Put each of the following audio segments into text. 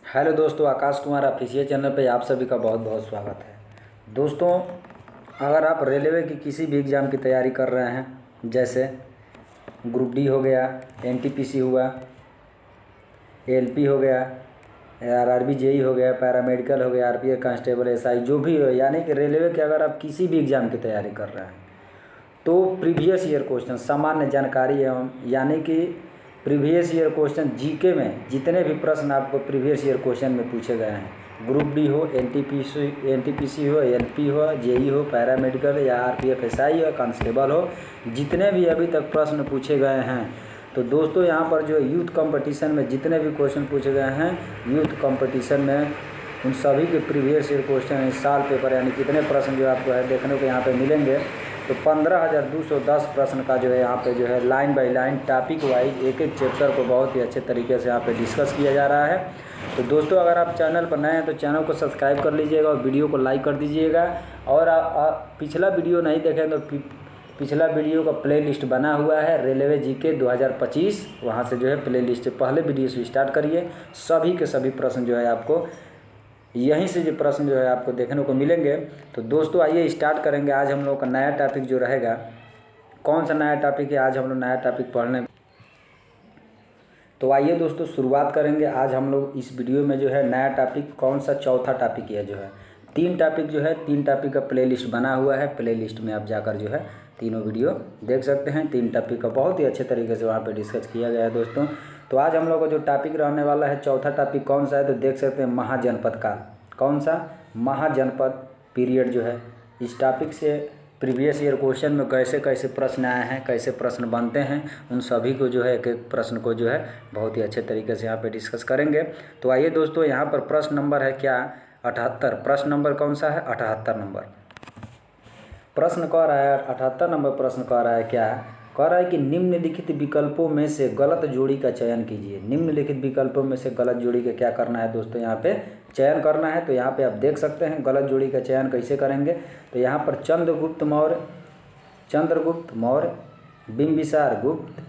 Hello दोस्तों, Akash Kumar official channel पे आप सभी का बहुत बहुत स्वागत है। दोस्तों, अगर आप रेलवे की किसी भी एग्ज़ाम की तैयारी कर रहे हैं, जैसे ग्रुप डी हो गया, एनटीपीसी हुआ, एएलपी हो गया, आरआरबी जेई हो गया, पैरामेडिकल हो गया, आरपीएफ कांस्टेबल, एसआई, जो भी हो, यानी कि रेलवे के अगर आप किसी भी एग्ज़ाम की तैयारी कर रहे हैं तो प्रीवियस ईयर क्वेश्चन, सामान्य जानकारी एवं यानी कि प्रीवियस ईयर क्वेश्चन जीके में जितने भी प्रश्न आपको प्रीवियस ईयर क्वेश्चन में पूछे गए हैं, ग्रुप डी हो, एनटीपीसी हो, एलपी हो, जेई हो, पैरामेडिकल या आरपीएफ एसआई हो, कांस्टेबल हो, जितने भी अभी तक प्रश्न पूछे गए हैं, तो दोस्तों यहाँ पर जो यूथ कंपटीशन में जितने भी क्वेश्चन पूछे गए हैं, यूथ कंपटीशन में उन सभी के प्रीवियस ईयर क्वेश्चन इस साल पेपर यानी कितने प्रश्न जो आपको है देखने को यहाँ पे मिलेंगे, तो 15,210 प्रश्न का जो है यहाँ पे जो है line by line topic wise एक एक चैप्टर को बहुत ही अच्छे तरीके से यहाँ पे डिस्कस किया जा रहा है। तो दोस्तों, अगर आप चैनल पर नए हैं तो चैनल को सब्सक्राइब कर लीजिएगा और वीडियो को लाइक कर दीजिएगा। और पिछला वीडियो नहीं देखें तो पिछला वीडियो का प्लेलिस्ट बना हुआ है, रेलवे जीके 2025, वहाँ से जो है प्लेलिस्ट पहले वीडियो से स्टार्ट करिए। सभी के सभी प्रश्न जो है आपको यहीं से जो प्रश्न जो है आपको देखने को मिलेंगे। तो दोस्तों, आइए स्टार्ट करेंगे। आज हम लोग का नया टॉपिक जो रहेगा, कौन सा नया टॉपिक है, आज हम लोग नया टॉपिक पढ़ने। तो आइए दोस्तों शुरुआत करेंगे। आज हम लोग इस वीडियो में जो है नया टॉपिक कौन सा, चौथा टॉपिक है जो है, तीन टॉपिक का प्लेलिस्ट बना हुआ है। प्लेलिस्ट में आप जाकर जो है तीनों वीडियो देख सकते हैं। तीन टॉपिक का बहुत ही अच्छे तरीके से वहाँ पे डिस्कस किया गया है दोस्तों। तो आज हम लोग का जो टॉपिक रहने वाला है, चौथा टॉपिक कौन सा है, तो देख सकते हैं महाजनपद काल। कौन सा? महाजनपद पीरियड जो है। इस टॉपिक से प्रीवियस ईयर क्वेश्चन में कैसे कैसे प्रश्न आए हैं, कैसे प्रश्न बनते हैं, उन सभी को जो है एक एक प्रश्न को जो है बहुत ही अच्छे तरीके से यहाँ पे डिस्कस करेंगे। तो आइए दोस्तों, यहाँ पर प्रश्न नंबर है क्या, 78। प्रश्न नंबर कौन सा है? 78 नंबर प्रश्न कह रहा है। 78 नंबर प्रश्न कह रहा है क्या, कह रहा है कि निम्नलिखित विकल्पों में से गलत जोड़ी का चयन कीजिए। निम्नलिखित विकल्पों में से गलत जोड़ी का क्या करना है दोस्तों, यहाँ पे चयन करना है। तो यहाँ पे आप देख सकते हैं गलत जोड़ी का चयन कैसे करेंगे। तो यहाँ पर चंद्रगुप्त मौर्य, बिंबिसार गुप्त,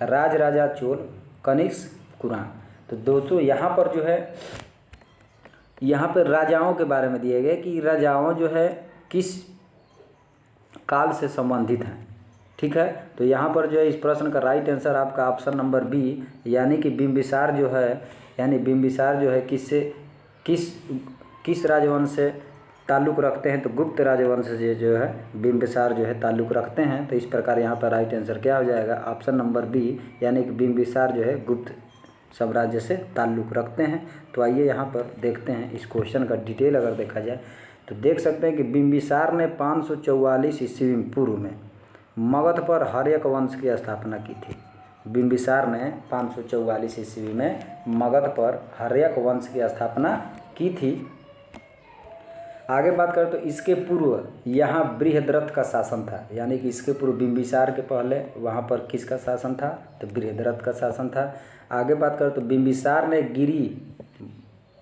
राजराजा चोल, कनिष्क कुरान। तो दोस्तों यहाँ पर जो है, यहाँ पर राजाओं के बारे में दिए गए कि राजाओं जो है किस काल से संबंधित हैं। ठीक है, तो यहाँ पर जो है इस प्रश्न का राइट आंसर आपका ऑप्शन नंबर बी, यानी कि बिंबिसार जो है, यानी बिंबिसार जो है किस राजवंश से ताल्लुक़ रखते हैं, तो गुप्त राजवंश से जो है बिंबिसार जो है ताल्लुक़ रखते हैं। तो इस प्रकार यहाँ पर राइट आंसर क्या हो जाएगा, ऑप्शन नंबर बी, यानी कि बिंबिसार जो है गुप्त साम्राज्य से ताल्लुक़ रखते हैं। तो आइए यहाँ पर देखते हैं इस क्वेश्चन का डिटेल अगर देखा जाए तो देख सकते हैं कि बिंबिसार ने 544 ईस्वी पूर्व में मगध पर हर्यक वंश की स्थापना की थी। बिंबिसार ने 544 ईस्वी में मगध पर हर्यक वंश की स्थापना की थी। आगे बात करें तो इसके पूर्व यहाँ बृहद्रथ का शासन था, यानी कि इसके पूर्व बिंबिसार के पहले वहाँ पर किसका शासन था, तो बृहद्रथ का शासन था। आगे बात करें तो बिंबिसार ने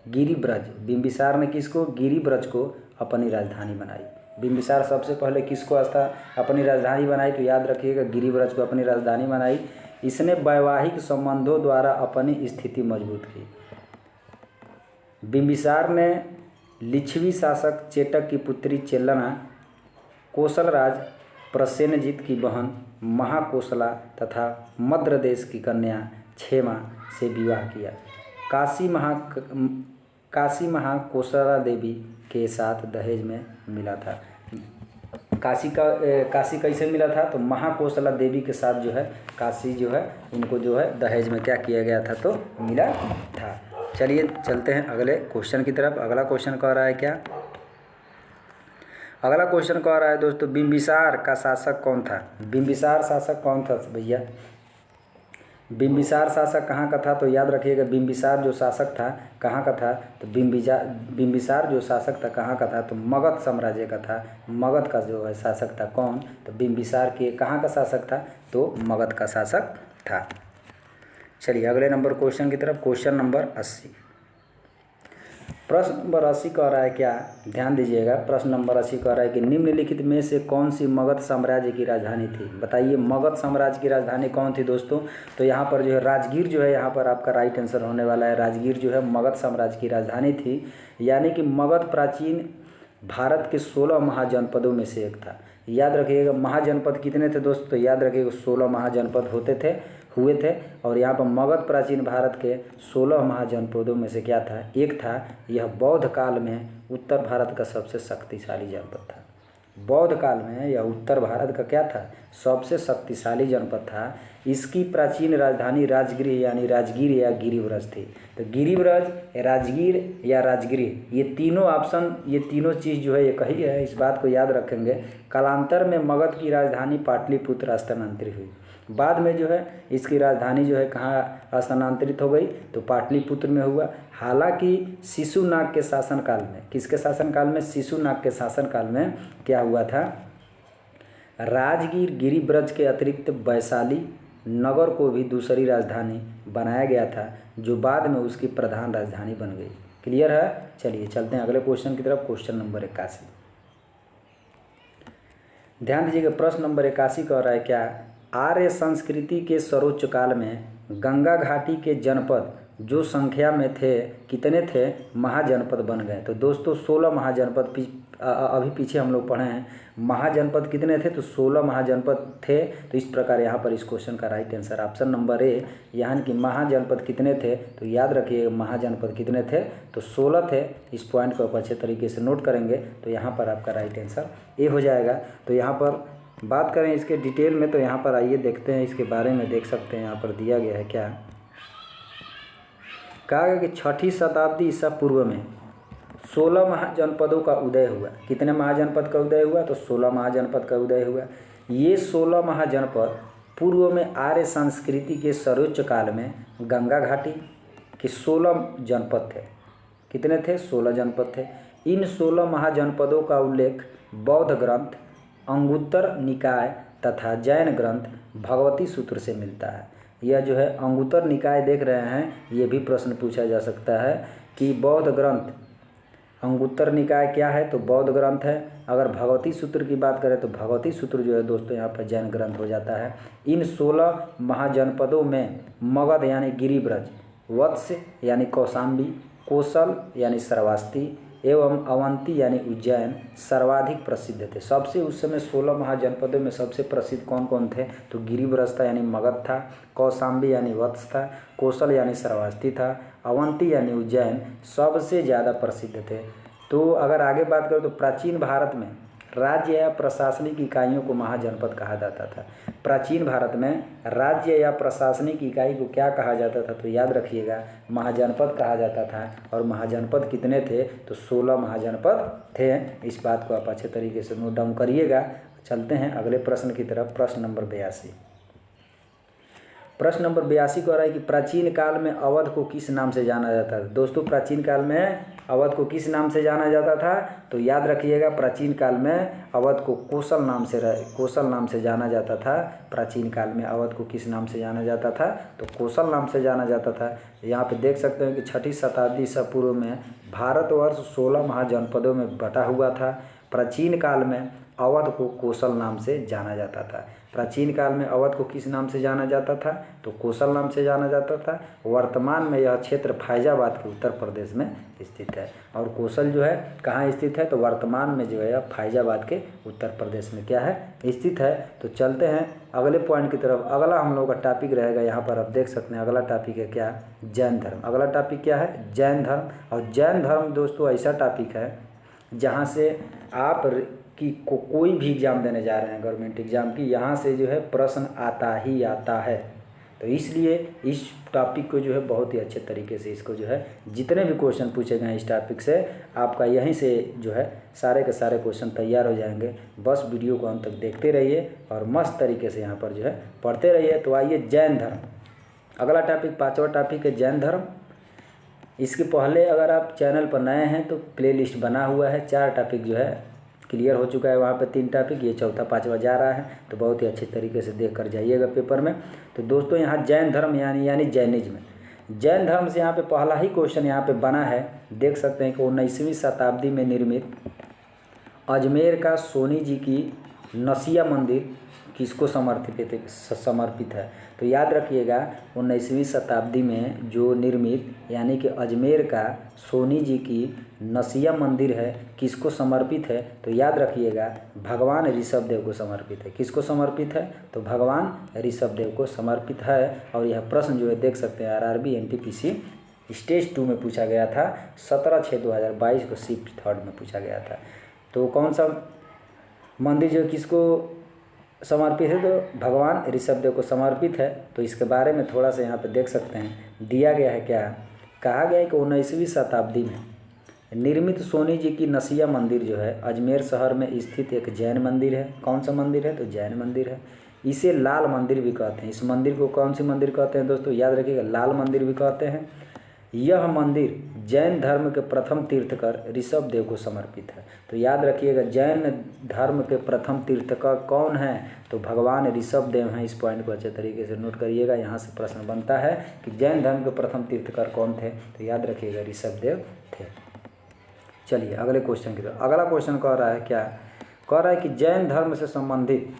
बिंबिसार ने किसको, गिरिब्रज को अपनी राजधानी बनाई। बिंबिसार सबसे पहले किसको अपनी राजधानी बनाई, तो याद रखिएगा गिरिब्रज को अपनी राजधानी बनाई। इसने वैवाहिक संबंधों द्वारा अपनी स्थिति मजबूत की। बिंबिसार ने लिच्छवी शासक चेटक की पुत्री चेल्लना, कोसल राज प्रसेनजीत की बहन महाकोसला तथा मद्र देश की कन्या क्षेमा से विवाह किया। काशी महाकोसला देवी के साथ दहेज में मिला था। काशी कैसे मिला था, तो महाकोसला देवी के साथ जो है काशी जो है उनको जो है दहेज में क्या किया गया था, तो मिला था। चलिए चलते हैं अगले क्वेश्चन की तरफ। अगला क्वेश्चन कह रहा है क्या, अगला क्वेश्चन कह रहा है दोस्तों, बिंबिसार का शासक कौन था। बिंबिसार शासक कौन था भैया, बिंबिसार शासक कहाँ का था, तो याद रखिएगा बिंबिसार जो शासक था कहाँ का था, तो बिंबिसार जो शासक था कहाँ का था, तो मगध साम्राज्य का था। मगध का जो है शासक था कौन, तो बिंबिसार के कहाँ का शासक था, तो मगध का शासक था। चलिए अगले नंबर क्वेश्चन की तरफ। क्वेश्चन नंबर 80 प्रश्न नंबर 80 कह रहा है क्या, ध्यान दीजिएगा। प्रश्न नंबर 80 कह रहा है कि निम्नलिखित में से कौन सी मगध साम्राज्य की राजधानी थी। बताइए मगध साम्राज्य की राजधानी कौन थी दोस्तों। तो यहाँ पर जो है राजगीर जो है यहाँ पर आपका राइट आंसर होने वाला है। राजगीर जो है मगध साम्राज्य की राजधानी थी। यानी कि मगध प्राचीन भारत के 16 महाजनपदों में से एक था। याद रखिएगा महाजनपद कितने थे दोस्तों, तो याद रखिएगा 16 महाजनपद हुए थे। और यहाँ पर मगध प्राचीन भारत के 16 महाजनपदों में से क्या था, एक था। यह बौद्ध काल में उत्तर भारत का सबसे शक्तिशाली जनपद था। बौद्ध काल में यह उत्तर भारत का क्या था, सबसे शक्तिशाली जनपद था। इसकी प्राचीन राजधानी राजगृह यानी राजगीर या गिरिव्रज थी। तो गिरिव्रज, राजगीर या राजगृह, ये तीनों ऑप्शन, ये तीनों चीज़ जो है ये कही है। इस बात को याद रखेंगे। कालांतर में मगध की राजधानी पाटलिपुत्र स्थानांतरित हुई। बाद में जो है इसकी राजधानी जो है कहाँ स्थानांतरित हो गई, तो पाटलिपुत्र में हुआ। हालांकि शिशुनाग के शासनकाल में, किसके शासनकाल में, शिशुनाग के शासनकाल में क्या हुआ था, राजगीर गिरिव्रज के अतिरिक्त वैशाली नगर को भी दूसरी राजधानी बनाया गया था, जो बाद में उसकी प्रधान राजधानी बन गई। क्लियर है। चलिए चलते हैं अगले क्वेश्चन की तरफ। क्वेश्चन नंबर 81, ध्यान दीजिएगा। प्रश्न नंबर 81 कह रहा है क्या, आर्य संस्कृति के सर्वोच्च काल में गंगा घाटी के जनपद जो संख्या में थे कितने थे, महाजनपद बन गए। तो दोस्तों 16 महाजनपद अभी पीछे हम लोग पढ़े हैं। महाजनपद कितने थे, तो 16 महाजनपद थे। तो इस प्रकार यहाँ पर इस क्वेश्चन का right answer option number A, यानी कि महाजनपद कितने थे, तो याद रखिए महाजनपद कितने थे, तो 16 थे। इस पॉइंट को आप अच्छे तरीके से नोट करेंगे तो यहाँ पर आपका राइट आंसर ए हो जाएगा। तो यहाँ पर बात करें इसके डिटेल में, तो यहाँ पर आइए देखते हैं इसके बारे में। देख सकते हैं यहाँ पर दिया गया है क्या, कहा गया कि 6ठी शताब्दी ईसा पूर्व में 16 महाजनपदों का उदय हुआ। कितने महाजनपद का उदय हुआ, तो 16 महाजनपद का उदय हुआ। ये 16 महाजनपद पूर्व में आर्य संस्कृति के सर्वोच्च काल में गंगा घाटी के 16 जनपद थे। कितने थे, 16 जनपद थे। इन 16 महाजनपदों का उल्लेख बौद्ध ग्रंथ अंगुत्तर निकाय तथा जैन ग्रंथ भगवती सूत्र से मिलता है। यह जो है अंगुत्तर निकाय देख रहे हैं, ये भी प्रश्न पूछा जा सकता है कि बौद्ध ग्रंथ, अंगुत्तर निकाय क्या है, तो बौद्ध ग्रंथ है। अगर भगवती सूत्र की बात करें तो भगवती सूत्र जो है दोस्तों यहाँ पर जैन ग्रंथ हो जाता है। इन 16 महाजनपदों में मगध यानी गिरिव्रज, वत्स यानी कौशाम्बी, कोसल यानी श्रावस्ती एवं अवंती यानी उज्जैन सर्वाधिक प्रसिद्ध थे। सबसे उस समय 16 महाजनपदों में सबसे प्रसिद्ध कौन कौन थे, तो गिरिव्रज था यानी मगध था, कौशाम्बी यानी वत्स था, कोसल यानी श्रावस्ती था, अवंती यानी उज्जैन सबसे ज़्यादा प्रसिद्ध थे। तो अगर आगे बात करें तो प्राचीन भारत में राज्य या प्रशासनिक इकाइयों को महाजनपद कहा जाता था। प्राचीन भारत में राज्य या प्रशासनिक इकाई को क्या कहा जाता था, तो याद रखिएगा महाजनपद कहा जाता था। और महाजनपद कितने थे, तो 16 महाजनपद थे। इस बात को आप अच्छे तरीके से नोट डाउन करिएगा। चलते हैं अगले प्रश्न की तरफ। प्रश्न नंबर 82, प्रश्न नंबर 82 कह रहा है कि प्राचीन काल में अवध को किस नाम से जाना जाता था। दोस्तों प्राचीन काल में अवध को किस नाम से जाना जाता था, तो याद रखिएगा प्राचीन काल में अवध को कोसल नाम से जाना जाता था। प्राचीन काल में अवध को किस नाम से जाना जाता था, तो कोसल नाम से जाना जाता था। यहाँ पे देख सकते हैं कि 6ठी शताब्दी ईसा पूर्व में भारतवर्ष 16 महाजनपदों में बटा हुआ था। प्राचीन काल में अवध को कोसल नाम से जाना जाता था। प्राचीन काल में अवध को किस नाम से जाना जाता था, तो कोसल नाम से जाना जाता था। वर्तमान में यह क्षेत्र फैजाबाद के उत्तर प्रदेश में स्थित है। और कोसल जो है कहाँ स्थित है, तो वर्तमान में जो है फैजाबाद के उत्तर प्रदेश में क्या है, स्थित है। तो चलते हैं अगले पॉइंट की तरफ। अगला हम लोगों का टॉपिक रहेगा, यहाँ पर आप देख सकते हैं अगला टॉपिक है क्या, जैन धर्म। अगला टॉपिक क्या है, जैन धर्म। और जैन धर्म दोस्तों ऐसा टॉपिक है जहाँ से आप कि कोई भी एग्ज़ाम देने जा रहे हैं गवर्नमेंट एग्ज़ाम की, यहाँ से जो है प्रश्न आता ही आता है। तो इसलिए इस टॉपिक को जो है बहुत ही अच्छे तरीके से इसको जो है जितने भी क्वेश्चन पूछे गए इस टॉपिक से आपका यहीं से जो है सारे के सारे क्वेश्चन तैयार हो जाएंगे। बस वीडियो को अंत तक देखते रहिए और मस्त तरीके से यहाँ पर जो है पढ़ते रहिए। तो आइए जैन धर्म, अगला टॉपिक 5वां टॉपिक है जैन धर्म। इसके पहले अगर आप चैनल पर नए हैं तो प्लेलिस्ट बना हुआ है, 4 टॉपिक जो है क्लियर हो चुका है, वहाँ पे 3 टॉपिक, ये चौथा 5वां जा रहा है। तो बहुत ही अच्छे तरीके से देख कर जाइएगा पेपर में। तो दोस्तों यहाँ जैन धर्म यानी जैनिज्म, जैन धर्म से यहाँ पे पहला ही क्वेश्चन यहाँ पे बना है, देख सकते हैं कि 19वीं शताब्दी में निर्मित अजमेर का सोनी जी की नसिया मंदिर किसको समर्पित है। तो याद रखिएगा 19वीं शताब्दी में जो निर्मित यानी कि अजमेर का सोनी जी की नसिया मंदिर है किसको समर्पित है। तो याद रखिएगा भगवान ऋषभ देव को समर्पित है। किसको समर्पित है, तो भगवान ऋषभ देव को समर्पित है। और यह प्रश्न जो है देख सकते हैं आरआरबी एनटीपीसी स्टेज 2 में पूछा गया था, 17/6/2022 को शिफ्ट 3 में पूछा गया था। तो कौन सा मंदिर जो किसको समर्पित है, तो भगवान ऋषभ देव को समर्पित है। तो इसके बारे में थोड़ा सा यहाँ पे देख सकते हैं, दिया गया है क्या, कहा गया है कि 19वीं शताब्दी में निर्मित सोनी जी की नसिया मंदिर जो है अजमेर शहर में स्थित एक जैन मंदिर है। कौन सा मंदिर है, तो जैन मंदिर है। इसे लाल मंदिर भी कहते हैं। इस मंदिर को कौन सी मंदिर कहते हैं दोस्तों, याद रखिएगा लाल मंदिर भी कहते हैं। यह मंदिर जैन धर्म के प्रथम तीर्थकर ऋषभ देव को समर्पित है। तो याद रखिएगा जैन धर्म के प्रथम तीर्थकर कौन है, तो भगवान ऋषभ देव हैं। इस पॉइंट को अच्छे तरीके से नोट करिएगा। यहाँ से प्रश्न बनता है कि जैन धर्म के प्रथम तीर्थकर कौन थे, तो याद रखिएगा ऋषभ देव थे। चलिए अगले क्वेश्चन की तरफ। अगला क्वेश्चन कह रहा है क्या, कह रहा है कि जैन धर्म से संबंधित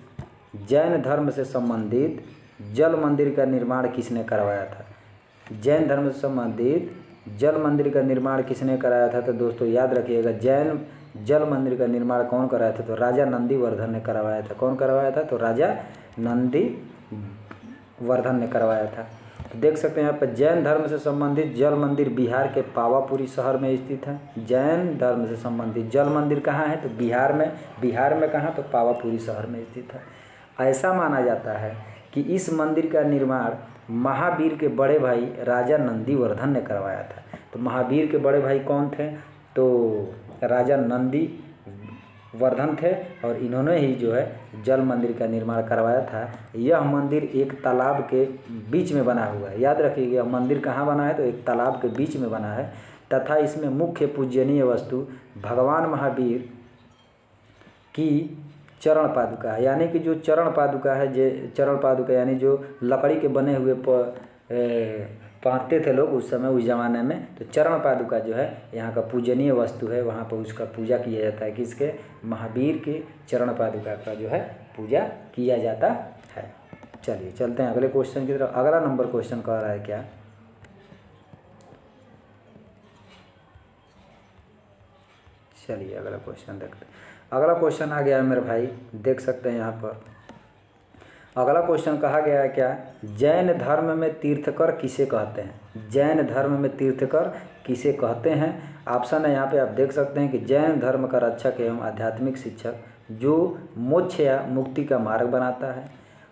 जल मंदिर का निर्माण किसने करवाया था। जैन धर्म से संबंधित जल मंदिर का निर्माण किसने कराया था। तो दोस्तों याद रखिएगा जैन जल मंदिर का निर्माण कौन कराया था, तो राजा नंदीवर्धन ने करवाया था। कौन करवाया था, तो राजा नंदीवर्धन ने करवाया था। तो देख सकते हैं यहाँ पर जैन धर्म से संबंधित जल मंदिर बिहार के पावापुरी शहर में स्थित है। जैन धर्म से संबंधित जल मंदिर कहाँ है, तो बिहार में कहाँ, तो पावापुरी शहर में स्थित है। ऐसा माना जाता है कि इस मंदिर का निर्माण महावीर के बड़े भाई राजा नंदीवर्धन ने करवाया था। तो महावीर के बड़े भाई कौन थे, तो राजा नंदीवर्धन थे और इन्होंने ही जो है जल मंदिर का निर्माण करवाया था। यह मंदिर एक तालाब के बीच में बना हुआ है। याद रखिए यह मंदिर कहाँ बना है, तो एक तालाब के बीच में बना है तथा इसमें मुख्य पूजनीय वस्तु भगवान महावीर की चरण पादुका है। यानी कि जो चरण पादुका यानी जो लकड़ी के बने हुए पहनते थे लोग उस समय, उस ज़माने में। तो चरण पादुका जो है यहाँ का पूजनीय वस्तु है, वहाँ पर उसका पूजा किया जाता है। किसके, महावीर के चरण पादुका का जो है पूजा किया जाता है। चलिए चलते हैं अगले क्वेश्चन की तरफ। अगला नंबर क्वेश्चन कह रहा है क्या, चलिए अगला क्वेश्चन देखते हैं। अगला क्वेश्चन आ गया है मेरे भाई, देख सकते हैं यहाँ पर। अगला क्वेश्चन कहा गया है क्या, जैन धर्म में तीर्थकर किसे कहते हैं। जैन धर्म में तीर्थकर किसे कहते हैं। ऑप्शन है यहाँ पे आप देख सकते हैं कि जैन धर्म का रक्षक एवं आध्यात्मिक शिक्षक जो मोक्ष या मुक्ति का मार्ग बनाता है।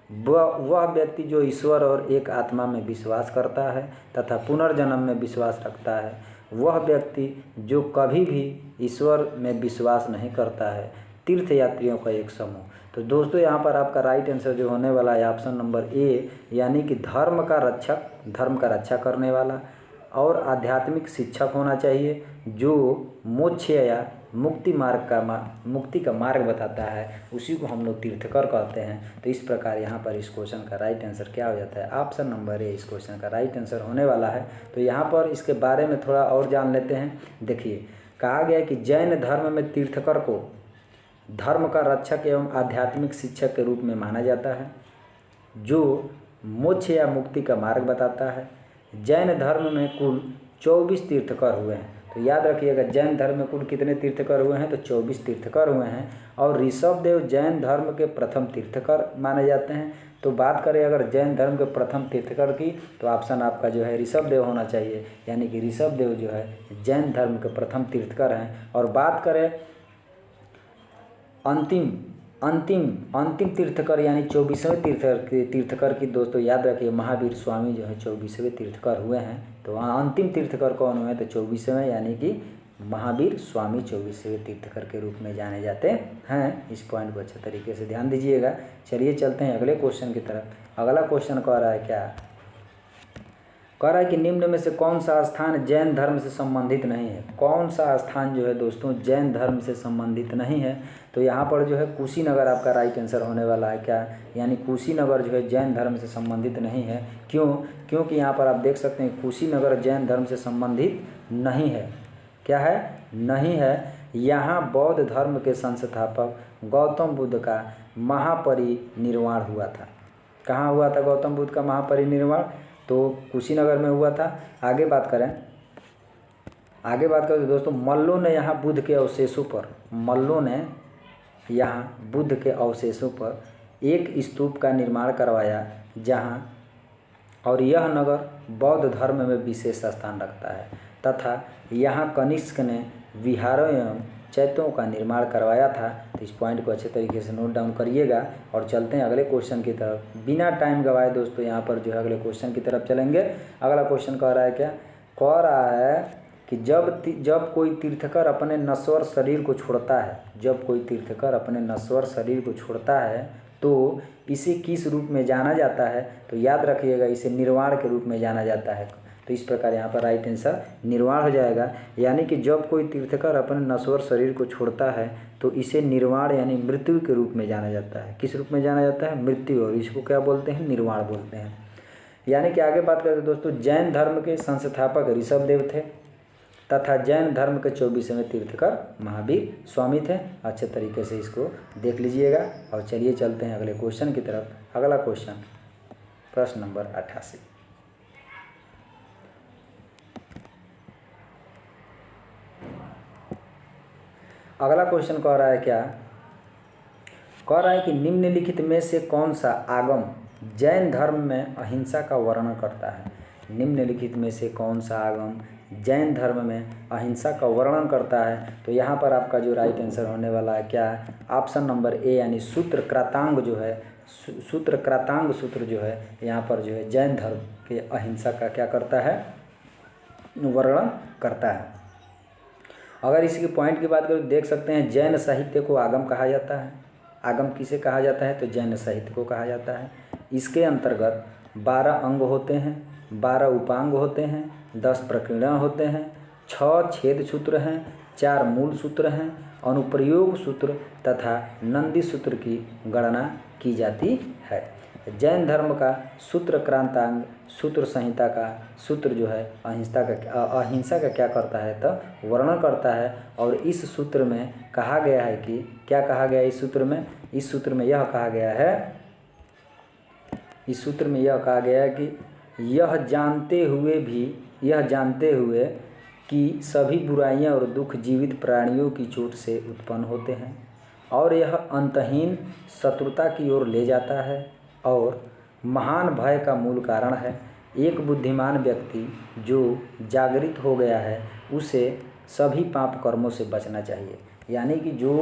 वह व्यक्ति जो ईश्वर और एक आत्मा में विश्वास करता है तथा पुनर्जन्म में विश्वास रखता है। वह व्यक्ति जो कभी भी ईश्वर में विश्वास नहीं करता है। तीर्थयात्रियों का एक समूह। तो दोस्तों यहाँ पर आपका राइट आंसर जो होने वाला है ऑप्शन नंबर ए, यानी कि धर्म का रक्षा करने वाला और आध्यात्मिक शिक्षक होना चाहिए जो मोक्ष या मुक्ति का मार्ग बताता है, उसी को हम लोग तीर्थकर कहते हैं। तो इस प्रकार यहाँ पर इस क्वेश्चन का राइट आंसर क्या हो जाता है, ऑप्शन नंबर ए इस क्वेश्चन का राइट आंसर होने वाला है। तो यहाँ पर इसके बारे में थोड़ा और जान लेते हैं। देखिए कहा गया कि जैन धर्म में तीर्थकर को धर्म का रक्षक एवं आध्यात्मिक शिक्षक के रूप में माना जाता है जो मोक्ष या मुक्ति का मार्ग बताता है। जैन धर्म में कुल 24 तीर्थकर हुए हैं। तो याद रखिएगा जैन धर्म में कुल कितने तीर्थकर हुए हैं, तो 24 तीर्थकर हुए हैं। और ऋषभ देव जैन धर्म के प्रथम तीर्थकर माने जाते हैं। तो बात करें अगर जैन धर्म के प्रथम तीर्थकर की, तो ऑप्शन आपका जो है ऋषभ देव होना चाहिए, यानी कि ऋषभ देव जो है जैन धर्म के प्रथम तीर्थकर हैं। और बात करें अंतिम तीर्थकर यानी 24वें तीर्थकर की, दोस्तों याद रखिए महावीर स्वामी जो है 24वें तीर्थकर हुए हैं। तो अंतिम तीर्थकर कौन हुए हैं, तो 24वें, यानी कि महावीर स्वामी 24वें तीर्थकर के रूप में जाने जाते हैं। इस पॉइंट को अच्छे तरीके से ध्यान दीजिएगा। चलिए चलते हैं अगले क्वेश्चन की तरफ। अगला क्वेश्चन कह रहा है क्या, कह रहा है कि निम्न में से कौन सा स्थान जैन धर्म से संबंधित नहीं है। कौन सा स्थान जो है दोस्तों जैन धर्म से संबंधित नहीं है, तो यहाँ पर जो है कुशीनगर आपका राइट आंसर होने वाला है। क्या, यानी कुशीनगर जो है जैन धर्म से संबंधित नहीं है। क्यों? क्योंकि यहाँ पर आप देख सकते हैं कुशीनगर जैन धर्म से संबंधित नहीं है। क्या है? नहीं है। यहाँ बौद्ध धर्म के संस्थापक गौतम बुद्ध का महापरिनिर्वाण हुआ था। कहाँ हुआ था गौतम बुद्ध का महापरिनिर्वाण? तो कुशीनगर में हुआ था। आगे बात करें तो दोस्तों मल्लों ने यहाँ बुद्ध के अवशेषों पर एक स्तूप का निर्माण करवाया, जहाँ और यह नगर बौद्ध धर्म में विशेष स्थान रखता है तथा यहाँ कनिष्क ने विहारों एवं चैत्यों का निर्माण करवाया था। तो इस पॉइंट को अच्छे तरीके से नोट डाउन करिएगा और चलते हैं अगले क्वेश्चन की तरफ। बिना टाइम गवाए दोस्तों यहाँ पर जो है अगले क्वेश्चन की तरफ चलेंगे। अगला क्वेश्चन कह रहा है क्या? कह रहा है कि जब कोई तीर्थकर अपने नश्वर शरीर को छोड़ता है, तो इसे किस रूप में जाना जाता है? तो याद रखिएगा, इसे निर्वाण के रूप में जाना जाता है। तो इस प्रकार यहाँ पर राइट आंसर निर्वाण हो जाएगा। यानी कि जब कोई तीर्थकर अपने नश्वर शरीर को छोड़ता है तो इसे निर्वाण यानी मृत्यु के रूप में जाना जाता है। किस रूप में जाना जाता है? मृत्यु। और इसको क्या बोलते हैं? निर्वाण बोलते हैं। यानी कि आगे बात करते दोस्तों, जैन धर्म के संस्थापक ऋषभदेव थे तथा जैन धर्म के 24वें तीर्थकर महावीर स्वामी थे। अच्छे तरीके से इसको देख लीजिएगा और चलिए चलते हैं अगले क्वेश्चन की तरफ। अगला क्वेश्चन प्रश्न नंबर 88। अगला क्वेश्चन कह रहा है क्या? कह रहा है कि निम्नलिखित में से कौन सा आगम जैन धर्म में अहिंसा का वर्णन करता है? निम्नलिखित में से कौन सा आगम जैन धर्म में अहिंसा का वर्णन करता है? तो यहाँ पर आपका जो राइट आंसर होने वाला है क्या? ऑप्शन नंबर ए, यानी सूत्र क्रातांग जो है यहाँ पर जो है जैन धर्म के अहिंसा का क्या करता है? वर्णन करता है। अगर इसके पॉइंट की बात करें तो देख सकते हैं जैन साहित्य को आगम कहा जाता है। आगम किसे कहा जाता है? तो जैन साहित्य को कहा जाता है। इसके अंतर्गत 12 अंग होते हैं, 12 उपांग होते हैं, 10 प्रकीर्णन होते हैं, 6 छेद सूत्र हैं, 4 मूल सूत्र हैं, अनुप्रयोग सूत्र तथा नंदी सूत्र की गणना की जाती है। जैन धर्म का सूत्र क्रांतांग सूत्र संहिता का सूत्र जो है अहिंसा का क्या करता है? तो वर्णन करता है। और इस सूत्र में कहा गया है कि क्या कहा गया है इस सूत्र में? इस सूत्र में यह कहा गया है कि यह जानते हुए कि सभी बुराइयां और दुख जीवित प्राणियों की चोट से उत्पन्न होते हैं और यह अंतहीन शत्रुता की ओर ले जाता है और महान भय का मूल कारण है। एक बुद्धिमान व्यक्ति जो जागृत हो गया है उसे सभी पाप कर्मों से बचना चाहिए। यानी कि जो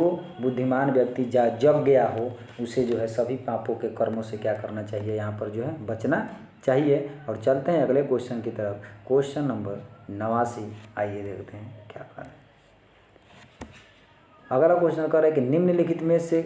बुद्धिमान व्यक्ति जग गया हो उसे जो है सभी पापों के कर्मों से क्या करना चाहिए? यहाँ पर जो है बचना चाहिए। और चलते हैं अगले क्वेश्चन की तरफ। Question number 89। आइए देखते हैं क्या कर रहे हैं। अगला क्वेश्चन कर रहा है कि निम्नलिखित में से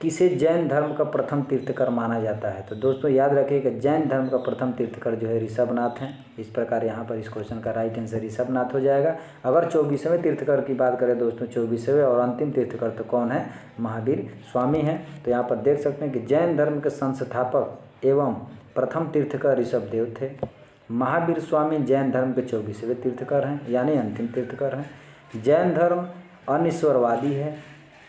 किसे जैन धर्म का प्रथम तीर्थकर माना जाता है? तो दोस्तों याद रखिए कि जैन धर्म का प्रथम तीर्थकर जो है ऋषभनाथ हैं। इस प्रकार यहाँ पर इस क्वेश्चन का राइट आंसर ऋषभनाथ हो जाएगा। अगर 24वें तीर्थकर की बात करें दोस्तों, 24वें और अंतिम तीर्थकर तो कौन है? महावीर स्वामी हैं। तो यहाँ पर देख सकते हैं कि जैन धर्म के संस्थापक एवं प्रथम तीर्थकर ऋषभदेव थे। महावीर स्वामी जैन धर्म के 24वें तीर्थकर हैं, यानी अंतिम तीर्थकर हैं। जैन धर्म अनिश्वरवादी है।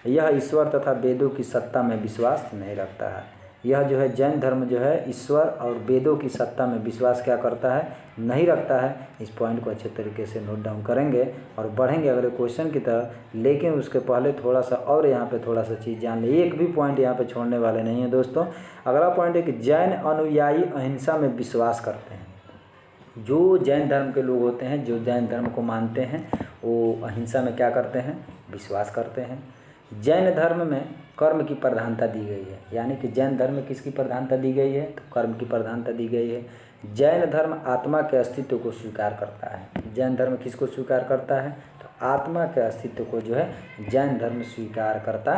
यह ईश्वर तथा वेदों की सत्ता में विश्वास नहीं रखता है। यह जो है जैन धर्म जो है ईश्वर और वेदों की सत्ता में विश्वास क्या करता है? नहीं रखता है। इस पॉइंट को अच्छे तरीके से नोट डाउन करेंगे और बढ़ेंगे अगले क्वेश्चन की तरफ। लेकिन उसके पहले थोड़ा सा और यहाँ पे थोड़ा सा चीज़ जान ले। एक भी पॉइंट यहाँ पे छोड़ने वाले नहीं है दोस्तों। अगला पॉइंट है कि जैन अनुयायी अहिंसा में विश्वास करते हैं। जो जैन धर्म के लोग होते हैं, जो जैन धर्म को मानते हैं, वो अहिंसा में क्या करते हैं? विश्वास करते हैं। जैन धर्म में कर्म की प्रधानता दी गई है। यानी कि जैन धर्म में किसकी प्रधानता दी गई है? तो कर्म की प्रधानता दी गई है। जैन धर्म आत्मा के अस्तित्व को स्वीकार करता है। जैन धर्म किसको स्वीकार करता है? तो आत्मा के अस्तित्व को जो है जैन धर्म स्वीकार करता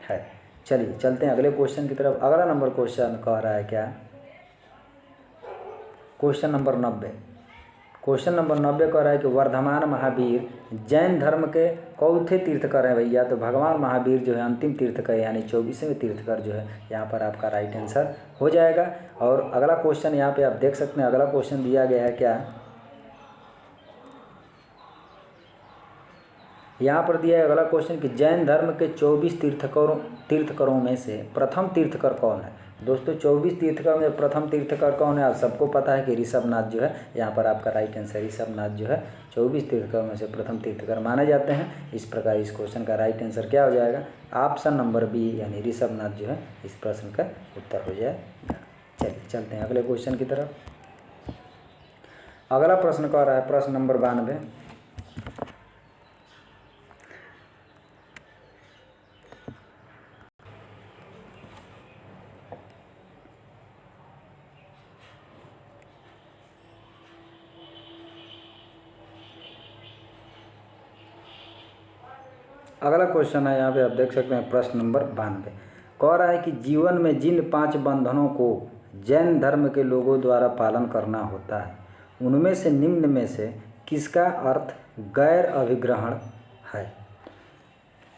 है। चलिए चलते हैं अगले क्वेश्चन की तरफ। अगला नंबर क्वेश्चन कह रहा है क्या? Question number 90। क्वेश्चन नंबर 90 कह रहा है कि वर्धमान महावीर जैन धर्म के कौथे तीर्थकर हैं भैया। तो भगवान महावीर जो है अंतिम तीर्थकर यानी 24वें तीर्थकर जो है यहाँ पर आपका राइट आंसर हो जाएगा। और अगला क्वेश्चन यहाँ पे आप देख सकते हैं, अगला क्वेश्चन दिया गया है क्या, यहाँ पर दिया है अगला क्वेश्चन कि जैन धर्म के 24 तीर्थकरों में से प्रथम तीर्थकर कौन है। दोस्तों 24 तीर्थकर में प्रथम तीर्थकर कौन है, आप सबको पता है कि ऋषभनाथ जो है यहाँ पर आपका राइट आंसर ऋषभनाथ जो है 24 तीर्थकर में से प्रथम तीर्थकर माने जाते हैं। इस प्रकार इस क्वेश्चन का राइट आंसर क्या हो जाएगा, ऑप्शन नंबर बी यानी ऋषभनाथ जो है इस प्रश्न का उत्तर हो जाएगा। चलिए चलते हैं अगले क्वेश्चन की तरफ। अगला प्रश्न कह रहा है प्रश्न नंबर 92। अगला क्वेश्चन है यहाँ पे आप देख सकते हैं प्रश्न नंबर 92। कह रहा है कि जीवन में जिन 5 बंधनों को जैन धर्म के लोगों द्वारा पालन करना होता है उनमें से निम्न में से किसका अर्थ गैर अभिग्रहण है।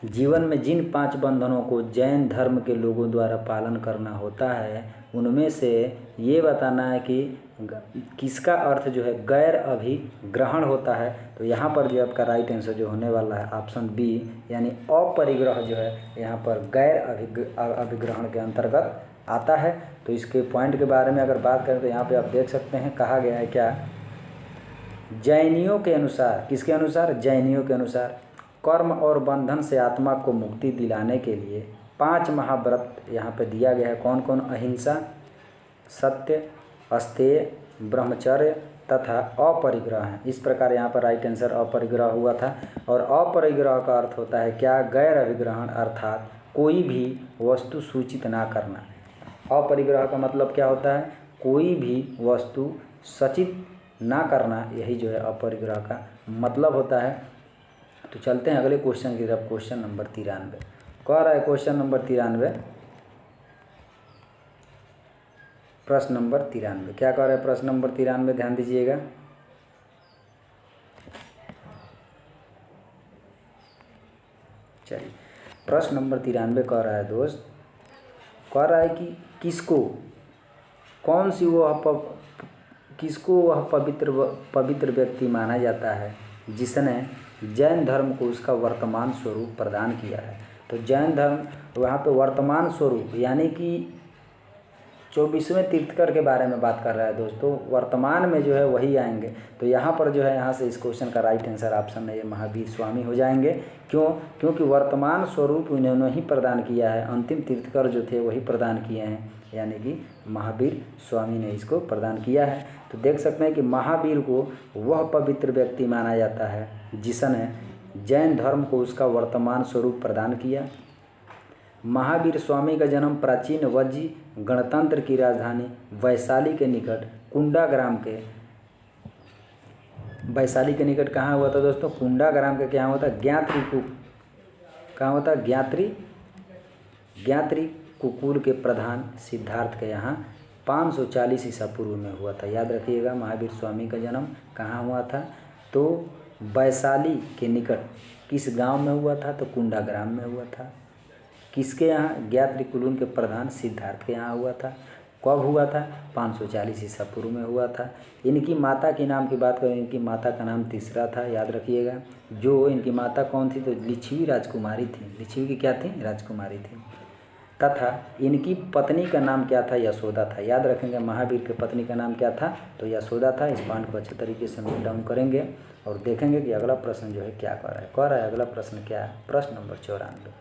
जीवन में जिन 5 बंधनों को जैन धर्म के लोगों द्वारा पालन करना होता है उनमें से ये बताना है कि किसका अर्थ जो है गैर अभिग्रहण होता है। तो यहाँ पर जो आपका राइट आंसर जो होने वाला है ऑप्शन बी यानी अपरिग्रह जो है यहाँ पर गैर अभिग्रहण के अंतर्गत आता है। तो इसके पॉइंट के बारे में अगर बात करें तो यहाँ पे आप देख सकते हैं कहा गया है क्या, जैनियों के अनुसार, किसके अनुसार, जैनियों के अनुसार कर्म और बंधन से आत्मा को मुक्ति दिलाने के लिए 5 महाव्रत यहाँ पे दिया गया है। कौन कौन, अहिंसा, सत्य, अस्तेय, ब्रह्मचर्य तथा अपरिग्रह है। इस प्रकार यहाँ पर राइट आंसर अपरिग्रह हुआ था। और अपरिग्रह का अर्थ होता है क्या, गैर अभिग्रहण अर्थात कोई भी वस्तु सूचित ना करना। अपरिग्रह का मतलब क्या होता है, कोई भी वस्तु सचित ना करना, यही जो है अपरिग्रह का मतलब होता है। तो चलते हैं अगले क्वेश्चन की तरफ। क्वेश्चन नंबर 93 कह रहा है, क्वेश्चन नंबर 93 प्रश्न नंबर 93 क्या कह रहा है, प्रश्न नंबर 93 ध्यान दीजिएगा। चलिए प्रश्न नंबर 93 कह रहा है दोस्त, कह रहा है कि किसको वह पवित्र व्यक्ति माना जाता है जिसने जैन धर्म को उसका वर्तमान स्वरूप प्रदान किया है। तो जैन धर्म वहाँ पे वर्तमान स्वरूप यानी कि 24वें तीर्थकर के बारे में बात कर रहा है दोस्तों, वर्तमान में जो है वही आएंगे। तो यहाँ पर जो है यहाँ से इस क्वेश्चन का राइट आंसर ऑप्शन ये महावीर स्वामी हो जाएंगे। क्योंकि वर्तमान स्वरूप उन्होंने ही प्रदान किया है, अंतिम तीर्थकर जो थे वही प्रदान किए हैं, यानी कि महावीर स्वामी ने इसको प्रदान किया है। तो देख सकते हैं कि महावीर को वह पवित्र व्यक्ति माना जाता है जिसने जैन धर्म को उसका वर्तमान स्वरूप प्रदान किया। महावीर स्वामी का जन्म प्राचीन वज्जी गणतंत्र की राजधानी वैशाली के निकट कुंडा ग्राम के, वैशाली के निकट कहाँ हुआ था दोस्तों, कुंडा ग्राम के क्या हुआ था, कहाँ हुआ था, ज्ञात्री कुकुल के प्रधान सिद्धार्थ के यहाँ 540 ईसा पूर्व में हुआ था। याद रखिएगा महावीर स्वामी का जन्म कहाँ हुआ था, तो वैशाली के निकट किस गांव में हुआ था, तो कुंडा ग्राम में हुआ था। किसके यहाँ, ज्ञात्री कुकुल के प्रधान सिद्धार्थ के यहाँ हुआ था। कब हुआ था, 540 ईसा पूर्व में हुआ था। इनकी माता के नाम की बात करें, इनकी माता का नाम तीसरा था, याद रखिएगा। जो इनकी माता कौन थी, तो लिच्छवी राजकुमारी थी। लिच्छवी की क्या थी, राजकुमारी थी। तथा इनकी पत्नी का नाम क्या था, यशोदा था। याद रखेंगे महावीर की पत्नी का नाम क्या था, तो यशोदा था। इस पॉइंट को अच्छे तरीके से नोट डाउन करेंगे और देखेंगे कि अगला प्रश्न जो है क्या कह रहा है। अगला प्रश्न क्या है, प्रश्न नंबर 94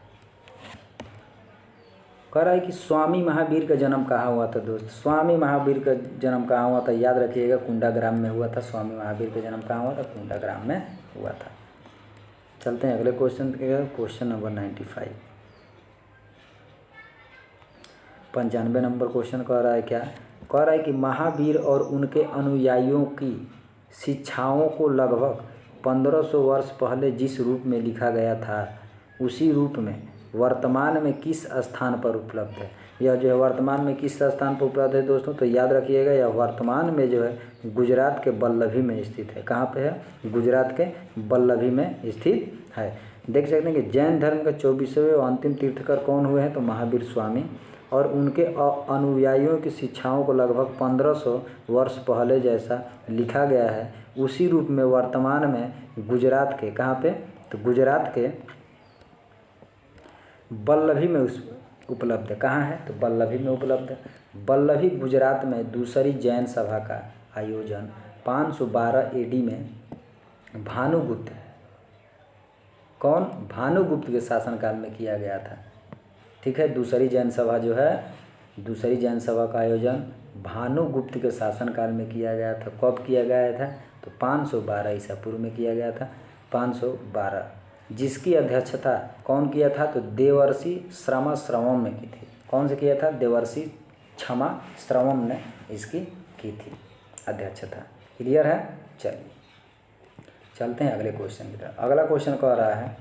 कह रहा है कि स्वामी महावीर का जन्म कहाँ हुआ था दोस्त। स्वामी महावीर का जन्म कहाँ हुआ था, याद रखिएगा कुंडा ग्राम में हुआ था। स्वामी महावीर का जन्म कहाँ हुआ था, कुंडा ग्राम में हुआ था। चलते हैं अगले क्वेश्चन के, क्वेश्चन नंबर 95 95 नंबर क्वेश्चन कह रहा है क्या, कह रहा है कि महावीर और उनके अनुयायियों की शिक्षाओं को लगभग 1500 वर्ष पहले जिस रूप में लिखा गया था उसी रूप में वर्तमान में किस स्थान पर उपलब्ध है। यह जो है वर्तमान में किस स्थान पर उपलब्ध है दोस्तों? तो याद रखिएगा, यह वर्तमान में जो है गुजरात के वल्लभी में स्थित है। कहाँ पे है? गुजरात के वल्लभी में स्थित है। देख सकते हैं कि जैन धर्म के 24वें और अंतिम तीर्थकर कौन हुए हैं? तो महावीर स्वामी, और उनके अनुयायियों की शिक्षाओं को लगभग 1500 वर्ष पहले जैसा लिखा गया है उसी रूप में वर्तमान में गुजरात के, कहाँ पे? तो गुजरात के वल्लभी में उपलब्ध है। कहाँ है? तो वल्लभी में उपलब्ध है। वल्लभी गुजरात में दूसरी जैन सभा का आयोजन 512 AD में भानुगुप्त, कौन? भानुगुप्त के शासनकाल में किया गया था। ठीक है, दूसरी जैन सभा जो है, दूसरी जैन सभा का आयोजन भानुगुप्त के शासनकाल में किया गया था। कब किया गया था? तो 512 ईसा पूर्व में किया गया था। 512, जिसकी अध्यक्षता कौन किया था? तो देवर्षि क्षमा श्रवण ने की थी। कौन से किया था? देवर्षि क्षमा श्रवण ने इसकी की थी अध्यक्षता। क्लियर है? चलिए चलते हैं अगले क्वेश्चन की तरफ। अगला क्वेश्चन कह रहा है,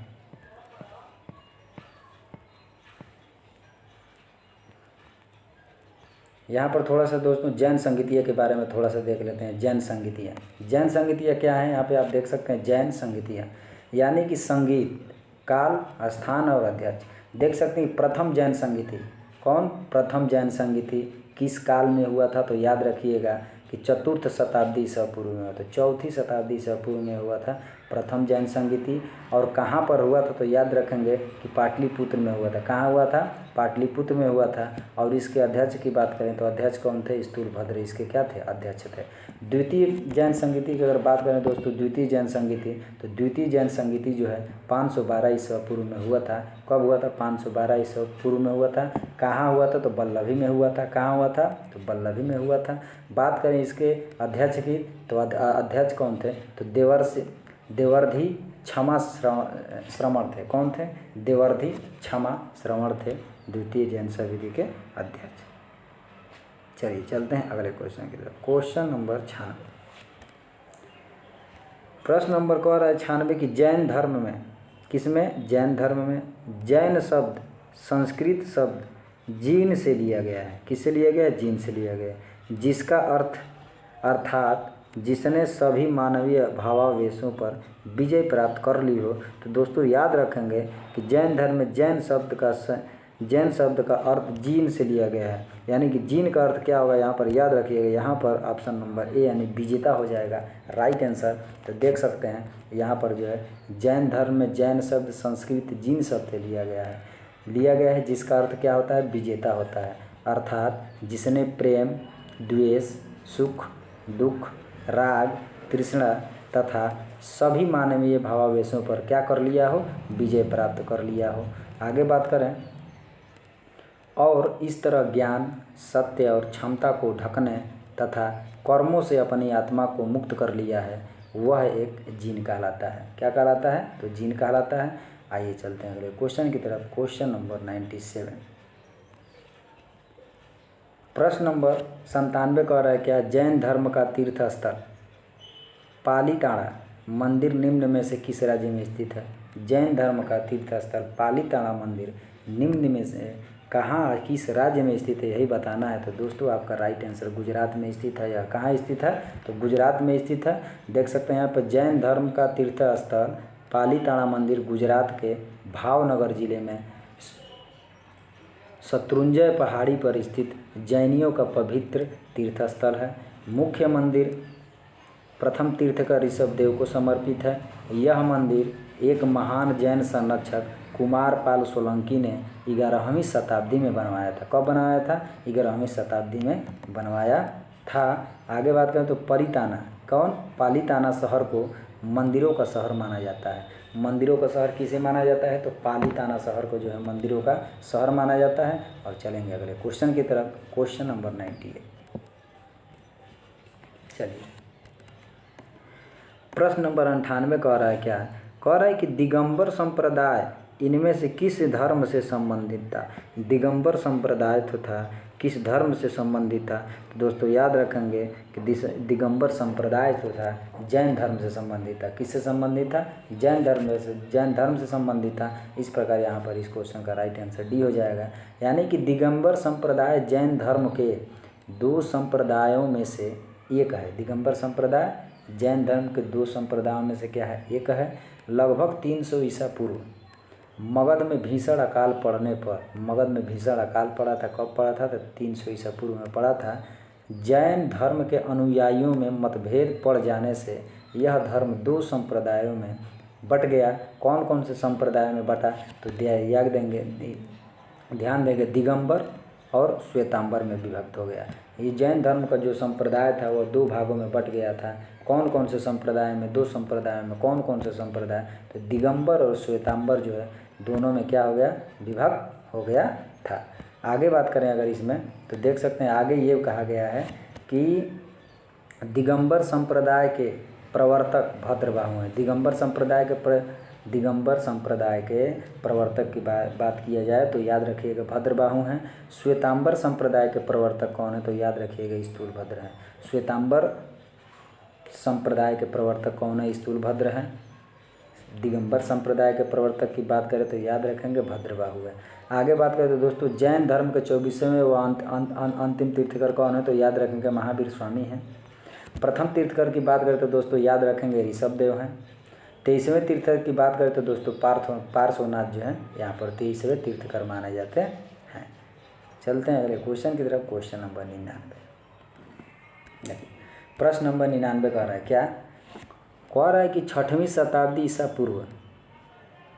यहाँ पर थोड़ा सा दोस्तों जैन संगीतिया के बारे में थोड़ा सा देख लेते हैं। जैन संगीतिया, जैन संगीतिया क्या है? यहाँ पे आप देख सकते हैं जैन संगीतिया यानी कि संगीत, काल, स्थान और अध्यक्ष। देख सकते हैं प्रथम जैन संगीति, कौन? प्रथम जैन संगीति किस काल में हुआ था? तो याद रखिएगा कि 4th शताब्दी ईसा पूर्व में हुआ था। 4वीं शताब्दी ईसा पूर्व में हुआ था प्रथम जैन संगीति। और कहाँ पर हुआ था? तो याद रखेंगे कि पाटलिपुत्र में हुआ था। कहाँ हुआ था? पाटलिपुत्र में हुआ था। और इसके अध्यक्ष की बात करें तो अध्यक्ष कौन थे? स्थूलभद्र इसके क्या थे? अध्यक्ष थे। द्वितीय जैन संगीति की अगर बात करें दोस्तों, द्वितीय जैन संगीति, तो द्वितीय जैन संगीति जो है 512 ईसा पूर्व में हुआ था। कब हुआ था? 512 ईसा पूर्व में हुआ था। कहाँ हुआ था? तो वल्लभी में हुआ था। कहाँ हुआ था? तो वल्लभी में हुआ था। बात करें इसके अध्यक्ष की, तो अध्यक्ष कौन थे? तो देवर्धि क्षमा श्रवण थे। कौन थे? देवर्धि क्षमा श्रवण थे द्वितीय जैन संगीति के अध्यक्ष। चलिए चलते हैं अगले क्वेश्चन की तरफ। क्वेश्चन नंबर 96, प्रश्न नंबर कह रहा है 96 कि जैन धर्म में, किसमें? जैन धर्म में जैन शब्द संस्कृत शब्द जीन से लिया गया है। किससे लिया गया है? जीन से लिया गया है। जिसका अर्थ अर्थात जिसने सभी मानवीय भावावेशों पर विजय प्राप्त कर ली हो। तो दोस्तों याद रखेंगे कि जैन धर्म में जैन शब्द का अर्थ जीन से लिया गया है। यानी कि जीन का अर्थ क्या होगा? यहाँ पर याद रखिएगा, यहाँ पर ऑप्शन नंबर ए यानी विजेता हो जाएगा राइट आंसर। तो देख सकते हैं यहाँ पर जो है जैन धर्म में जैन शब्द संस्कृत जीन शब्द से लिया गया है, जिसका अर्थ क्या होता है? विजेता होता है। अर्थात जिसने प्रेम, द्वेष, सुख, दुख, राग, तृष्णा तथा सभी मानवीय भावावेशों पर क्या कर लिया हो? विजय प्राप्त कर लिया हो। आगे बात करें, और इस तरह ज्ञान, सत्य और क्षमता को ढकने तथा कर्मों से अपनी आत्मा को मुक्त कर लिया है, वह एक जीन कहलाता है। क्या कहलाता है? तो जीन कहलाता है। आइए चलते हैं अगले क्वेश्चन की तरफ। क्वेश्चन नंबर 97, प्रश्न नंबर 97 कह रहा है क्या? जैन धर्म का तीर्थ स्थल पालीताना मंदिर निम्न में से किस राज्य में स्थित है? जैन धर्म का तीर्थ स्थल पालीताना मंदिर निम्न में से कहाँ, किस राज्य में स्थित है, यही बताना है। तो दोस्तों आपका राइट आंसर गुजरात में स्थित है। या कहाँ स्थित है? तो गुजरात में स्थित है। देख सकते हैं यहाँ पर जैन धर्म का तीर्थ स्थल पालीताना मंदिर गुजरात के भावनगर जिले में शत्रुंजय पहाड़ी पर स्थित जैनियों का पवित्र तीर्थ स्थल है। मुख्य मंदिर प्रथम तीर्थकर ऋषभदेव को समर्पित है। यह मंदिर एक महान जैन संरक्षक कुमारपाल सोलंकी ने 11वीं शताब्दी में बनवाया था। कब बनाया था? 11वीं शताब्दी में बनवाया था। आगे बात करें तो परिताना, कौन? पालीताना शहर को मंदिरों का शहर माना जाता है। मंदिरों का शहर किसे माना जाता है? तो पालीताना शहर को जो है मंदिरों का शहर माना जाता है। और चलेंगे अगले क्वेश्चन की तरफ। क्वेश्चन नंबर 98, चलिए प्रश्न नंबर 98 कह रहा है क्या? कह रहा है कि दिगंबर संप्रदाय इनमें से किस धर्म से संबंधित था? दिगंबर संप्रदाय तो था किस धर्म से संबंधित था? तो दोस्तों याद रखेंगे कि दिगंबर संप्रदाय जो था जैन धर्म से संबंधित था। किससे संबंधित था? जैन धर्म से संबंधित था। इस प्रकार यहाँ पर इस क्वेश्चन का राइट आंसर डी हो जाएगा। यानी कि दिगंबर संप्रदाय जैन धर्म के 2 संप्रदायों में से एक है। दिगंबर संप्रदाय जैन धर्म के 2 संप्रदायों में से क्या है? एक है। लगभग 300 ईसा पूर्व मगध में भीषण अकाल पड़ने पर, मगध में भीषण अकाल पड़ा था। कब पड़ा था? तो 300 ईसा पूर्व में पड़ा था। जैन धर्म के अनुयायियों में मतभेद पड़ जाने से यह धर्म 2 संप्रदायों में बट गया। कौन कौन से संप्रदायों में बटा? तो ध्यान देंगे दिगंबर और श्वेतांबर में विभक्त हो गया। ये जैन धर्म का जो संप्रदाय था वो 2 भागों में बट गया था। कौन कौन से संप्रदाय में? 2 संप्रदाय में। कौन कौन से संप्रदाय? तो दिगंबर और श्वेतांबर जो है दोनों में क्या हो गया? विभक्त हो गया था। आगे बात करें अगर इसमें तो देख सकते हैं आगे ये कहा गया है कि दिगंबर संप्रदाय के प्रवर्तक भद्रबाहु हैं। दिगंबर संप्रदाय के प्रवर्तक की बात किया जाए तो याद रखिएगा भद्रबाहु हैं। श्वेतांबर संप्रदाय के प्रवर्तक कौन है? तो याद रखिएगा स्थूलभद्र हैं। श्वेतांबर संप्रदाय के प्रवर्तक कौन है? स्थूलभद्र हैं। दिगंबर संप्रदाय के प्रवर्तक की बात करें तो याद रखेंगे भद्रबाहु है। आगे बात करें तो दोस्तों जैन धर्म के 24वें व अंतिम तीर्थकर कौन है? तो याद रखेंगे महावीर स्वामी हैं। प्रथम तीर्थकर की बात करें तो दोस्तों याद रखेंगे ऋषभदेव हैं। 23वें तीर्थकर की बात करें तो दोस्तों पार्श्वनाथ जो है यहाँ पर 23वें तीर्थकर माने जाते हैं। चलते हैं अगले क्वेश्चन की तरफ। Question number 99। प्रश्न नंबर 99 कह रहा है क्या? कह रहा है कि 6वीं शताब्दी ईसा पूर्व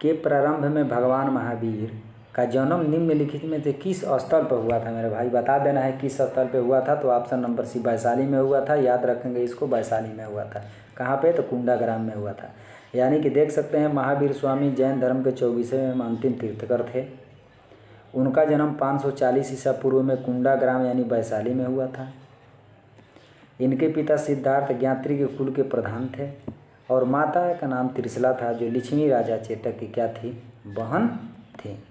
के प्रारंभ में भगवान महावीर का जन्म निम्नलिखित में से किस स्थल पर हुआ था? मेरे भाई बता देना है किस स्थल पर हुआ था। तो ऑप्शन नंबर सी वैशाली में हुआ था। याद रखेंगे इसको, वैशाली में हुआ था। कहाँ पे? तो कुंडाग्राम में हुआ था। यानी कि देख सकते हैं महावीर स्वामी जैन धर्म के 24वें अंतिम तीर्थकर थे। उनका जन्म 540 ईसा पूर्व में कुंडाग्राम यानी वैशाली में हुआ था। इनके पिता सिद्धार्थ ज्ञात्री के कुल के प्रधान थे और माता का नाम त्रिशला था जो लक्ष्मी राजा चेतक की क्या थी? बहन थी।